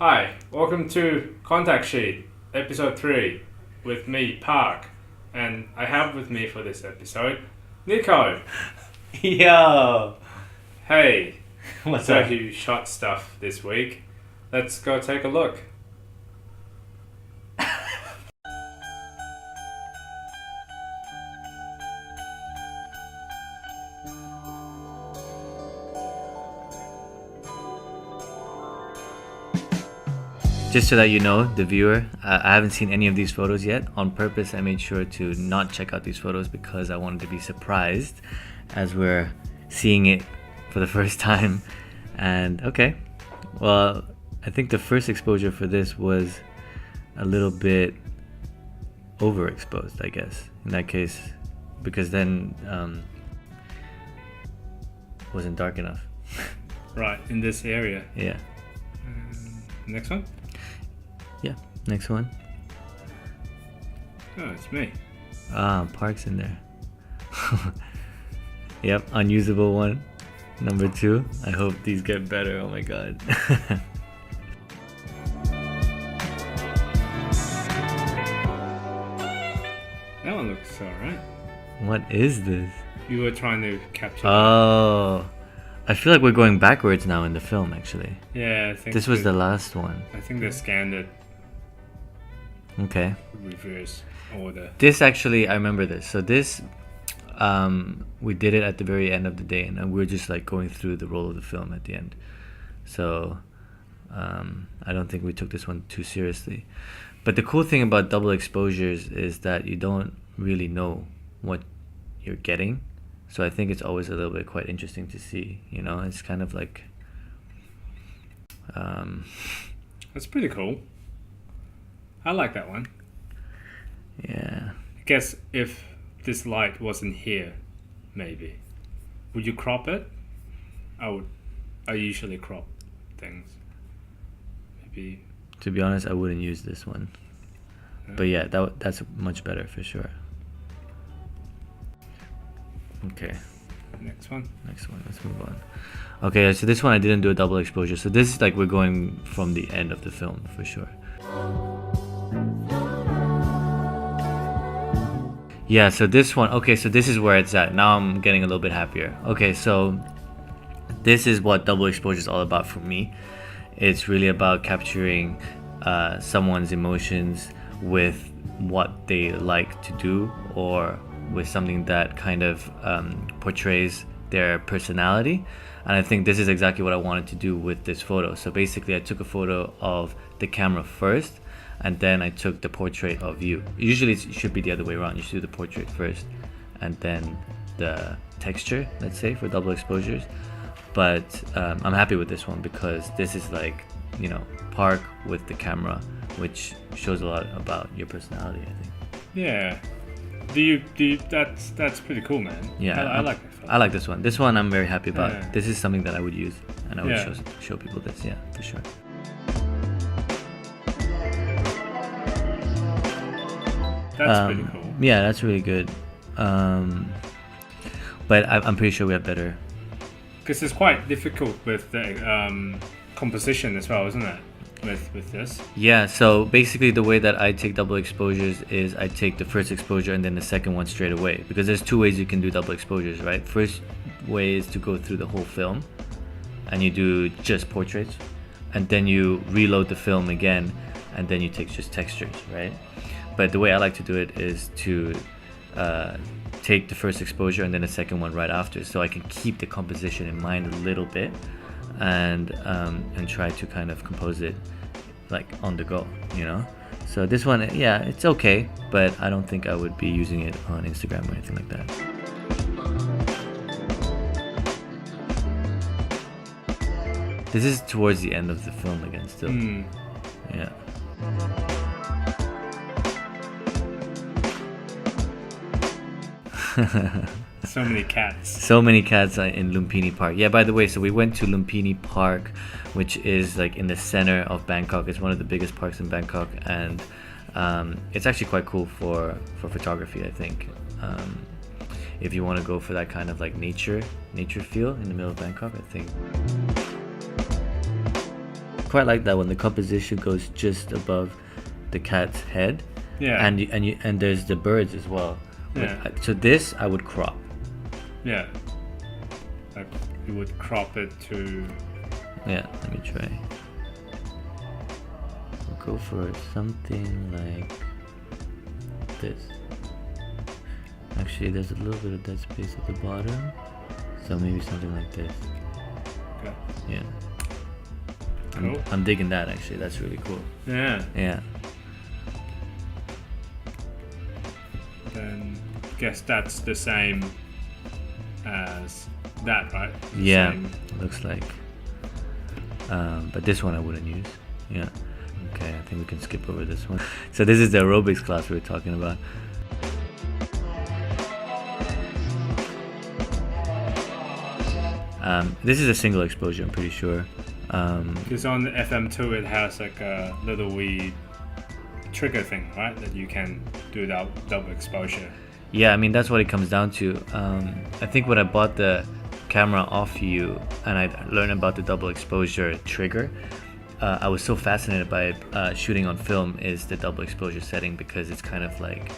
Hi, welcome to Contact Sheet, episode 3, with me, Park, and I have with me for this episode, Nico. Yo! Hey, What's so up? you shot stuff this week. Let's go take a look. Just so that you know, the viewer, I haven't seen any of these photos yet. On purpose, I made sure to not check out these photos because I wanted to be surprised as we're seeing it for the first time. And okay, well, I think the first exposure for this was a little bit overexposed, I guess, in that case, because then wasn't dark enough. Right, in this area. Yeah. Next one? Yeah, next one. Oh, it's me. Park's in there. Yep, unusable one. Number 2. I hope these get better. Oh my god. That one looks alright. What is this? You were trying to capture Oh, I feel like we're going backwards now in the film, actually. Yeah, I think This was the last one. I think they scanned it Okay. reverse order. This actually, I remember this. So this, we did it at the very end of the day, and we were just like going through the roll of the film at the end. So I don't think we took this one too seriously. But the cool thing about double exposures is that you don't really know what you're getting. So I think it's always a little bit quite interesting to see. You know, it's kind of like That's pretty cool. I like that one. yeah. I guess if this light wasn't here, maybe. Would you crop it? I usually crop things. Maybe. To be honest, I wouldn't use this one. But yeah, that's much better for sure. Okay, Next one. next one. Let's move on. Okay, so this one I didn't do a double exposure. So this is like we're going from the end of the film for sure. Yeah, so this one, okay, so this is where it's at. Now I'm getting a little bit happier. Okay, so this is what double exposure is all about for me. It's really about capturing someone's emotions with what they like to do, or with something that kind of portrays their personality. And I think this is exactly what I wanted to do with this photo. So basically I took a photo of the camera first, and then I took the portrait of you. Usually it should be the other way around. You should do the portrait first and then the texture, let's say, for double exposures. But I'm happy with this one because this is like, you know, Park with the camera, which shows a lot about your personality, I think. Yeah. That's pretty cool, man. Yeah, I like that film. I like this one. This one I'm very happy about. Yeah. This is something that I would use, and I would Yeah. show people this. Yeah, for sure. That's pretty cool. Yeah, that's really good. But I'm pretty sure we have better. Because it's quite difficult with the composition as well, isn't it? With this. Yeah, so basically the way that I take double exposures is I take the first exposure and then the second one straight away, because there's 2 ways you can do double exposures, right? First way is to go through the whole film and you do just portraits, and then you reload the film again and then you take just textures, right? But the way I like to do it is to take the first exposure and then the second one right after, so I can keep the composition in mind a little bit, and try to kind of compose it like on the go, you know. So this one, yeah, it's okay, but I don't think I would be using it on Instagram or anything like that. This is towards the end of the film again still. Yeah. So many cats. So many cats in Lumpini Park. Yeah, by the way, so we went to Lumpini Park, which is like in the center of Bangkok. It's one of the biggest parks in Bangkok, and it's actually quite cool for photography, I think. If you want to go for that kind of like nature feel in the middle of Bangkok, I think quite like that when the composition goes just above the cat's head. Yeah. And there's the birds as well. Yeah. So this I would crop. Yeah. Like you would crop it to. Yeah, let me try. We'll go for something like this. Actually, there's a little bit of dead space at the bottom, so maybe something like this. Okay. Yeah. Cool. I'm digging that actually. That's really cool. Yeah. Yeah. Then guess that's the same as that, right? Yeah. Same. Looks like. But this one I wouldn't use. Yeah. Okay, I think we can skip over this one. So this is the aerobics class we were talking about. This is a single exposure, I'm pretty sure. Because on the FM2 it has like a little wee trigger thing, right? That you can do that double exposure. Yeah, I mean that's what it comes down to. I think when I bought the camera off you and I learned about the double exposure trigger, I was so fascinated by shooting on film is the double exposure setting, because it's kind of like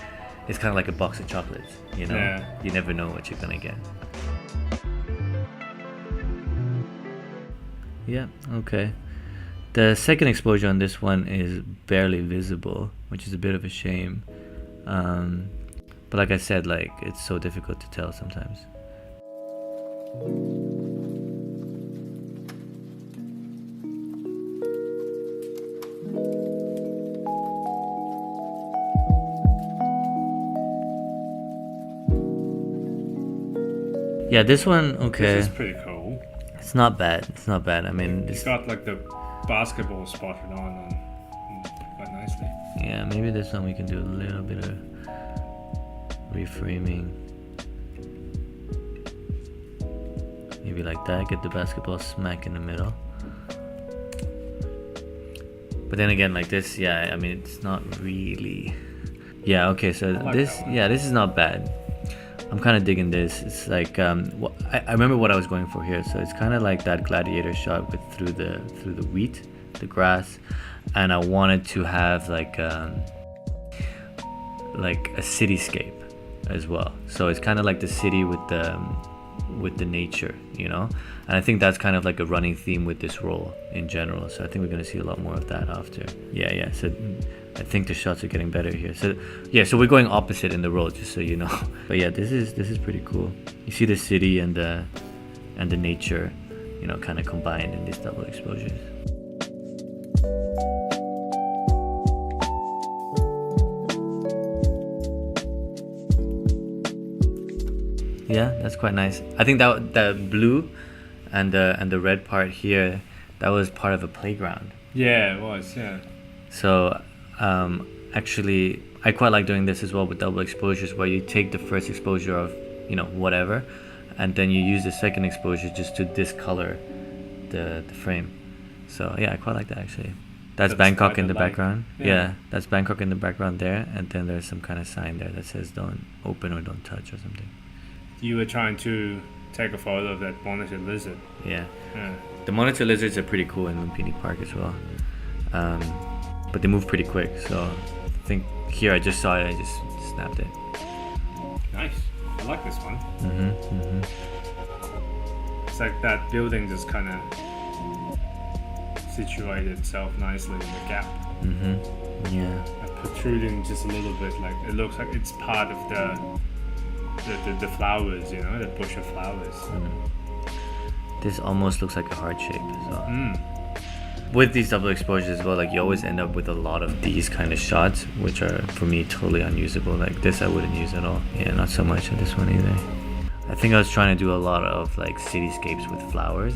a box of chocolates, you know? Yeah. You never know what you're gonna get. Yeah, okay. The second exposure on this one is barely visible, which is a bit of a shame. But like I said, like it's so difficult to tell sometimes. Yeah, this one, okay. This is pretty cool. It's not bad. It's not bad. I mean, It's got like the basketball spotted on quite nicely. yeah, maybe this one we can do a little bit of reframing. Maybe like that, get the basketball smack in the middle. But then again, like this, yeah, I mean, it's not really. Yeah, okay, so like this, that one. yeah, this is not bad. I'm kind of digging this. It's like I remember what I was going for here. So it's kind of like that gladiator shot with through the wheat, the grass, and I wanted to have like a cityscape as well. So it's kind of like the city with the nature, you know. And I think that's kind of like a running theme with this roll in general. So I think we're gonna see a lot more of that after. Yeah. So I think the shots are getting better here. So yeah, so we're going opposite in the roll, just so you know. But yeah, this is pretty cool. You see the city and the nature, you know, kind of combined in these double exposures. Yeah, that's quite nice. I think that the blue and the red part here, that was part of a playground. Yeah, it was. Yeah. So actually, I quite like doing this as well with double exposures, where you take the first exposure of, you know, whatever, and then you use the second exposure just to discolor the frame. So yeah, I quite like that actually. That's Bangkok in the background. Yeah, that's Bangkok in the background there, and then there's some kind of sign there that says don't open or don't touch or something. You were trying to take a photo of that monitor lizard. Yeah. Yeah. The monitor lizards are pretty cool in Lumpini Park as well. But they move pretty quick, so I think here I just saw it, I just snapped it. Nice. I like this one. Mm-hmm. It's like that building just kind of situated itself nicely in the gap. Mm-hmm. Yeah. Protruding just a little bit, like it looks like it's part of the flowers, you know, the bush of flowers. This almost looks like a heart shape as well. Mm. With these double exposures as well, like you always end up with a lot of these kind of shots, which are for me totally unusable. Like this I wouldn't use at all. Yeah, not so much on this one either. I think I was trying to do a lot of like cityscapes with flowers.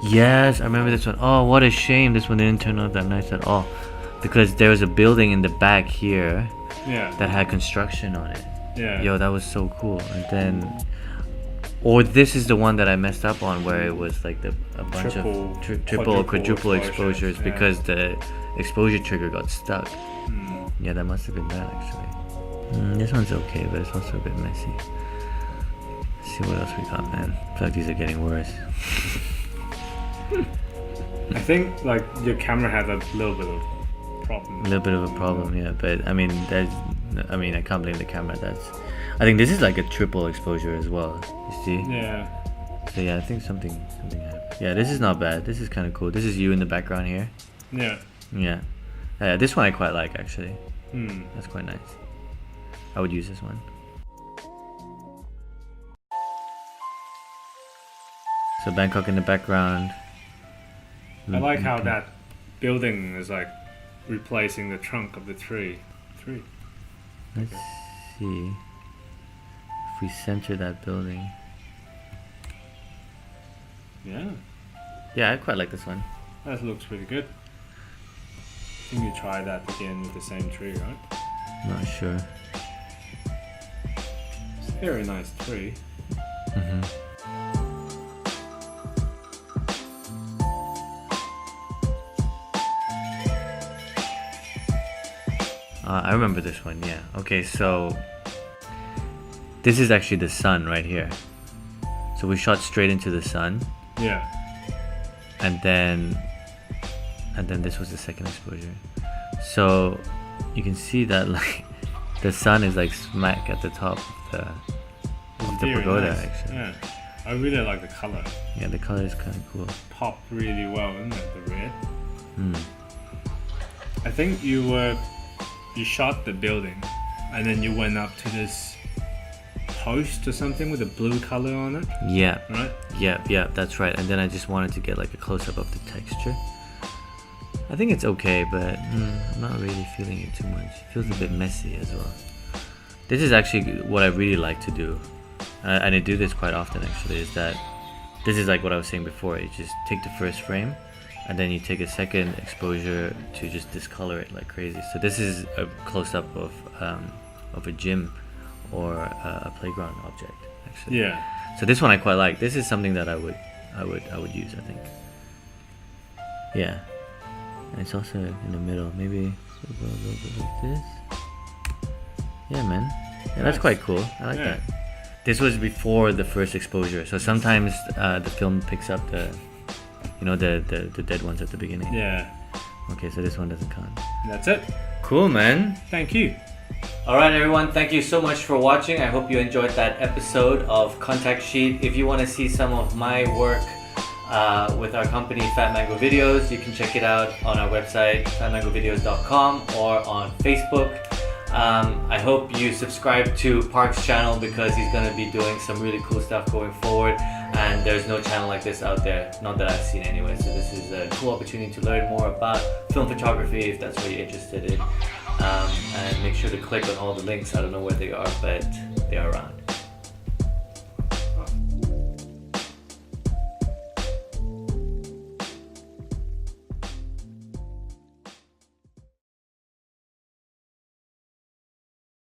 Yes, I remember this one. Oh, what a shame this one didn't turn out that nice at all. Because there was a building in the back here that had construction on it. Yeah. Yo, that was so cool. And then, or this is the one that I messed up on, where it was like a bunch of triple or quadruple exposures, yeah. because exposure trigger got stuck. Yeah, that must have been that actually. This one's okay, but it's also a bit messy. Let's see what else we got, man. I feel like these are getting worse. I think like your camera had a little bit of problem. A little bit of a problem, yeah. But I mean, I can't blame the camera. I think this is like a triple exposure as well. You see? Yeah. So yeah, I think something happened. Yeah, this is not bad. This is kind of cool. This is you in the background here. Yeah. Yeah. This one I quite like actually. That's quite nice. I would use this one. So Bangkok in the background. I like how that building is like replacing the trunk of the tree. Let's see if we center that building. Yeah. Yeah, I quite like this one. That looks pretty good. I think you try that again with the same tree, right? Not sure. It's a very nice tree. I remember this one, yeah. Okay, so this is actually the sun right here. So we shot straight into the sun. Yeah. And then this was the second exposure. So you can see that like the sun is like smack at the top of the Very pagoda nice. actually. Yeah. I really like the color. Yeah, the color is kind of cool. Pop really well, isn't it? The red. I think you shot the building and then you went up to this post or something with a blue color on it. Yeah. Right? Yeah, that's right. And then I just wanted to get like a close-up of the texture. I think it's okay, but I'm not really feeling it too much. It feels a bit messy as well. This is actually what I really like to do. And I do this quite often actually, is that this is like what I was saying before. You just take the first frame and then you take a second exposure to just discolor it like crazy. So this is a close-up of a gym or a playground object actually. Yeah. So this one I quite like. This is something that I would use, I think. Yeah. And it's also in the middle. Maybe go a little bit like this. Yeah, man. Yeah, that's quite cool. I like that. This was before the first exposure, so sometimes the film picks up the dead ones at the beginning. Yeah. Okay, so this one doesn't count. That's it. Cool, man. Thank you. Alright everyone, thank you so much for watching. I hope you enjoyed that episode of Contact Sheet. If you want to see some of my work with our company Fat Mango Videos, you can check it out on our website fatmangovideos.com or on Facebook. I hope you subscribe to Park's channel because he's going to be doing some really cool stuff going forward, and there's no channel like this out there, not that I've seen anyway, so this is a cool opportunity to learn more about film photography if that's what you're interested in. And make sure to click on all the links. I don't know where they are, but they are around.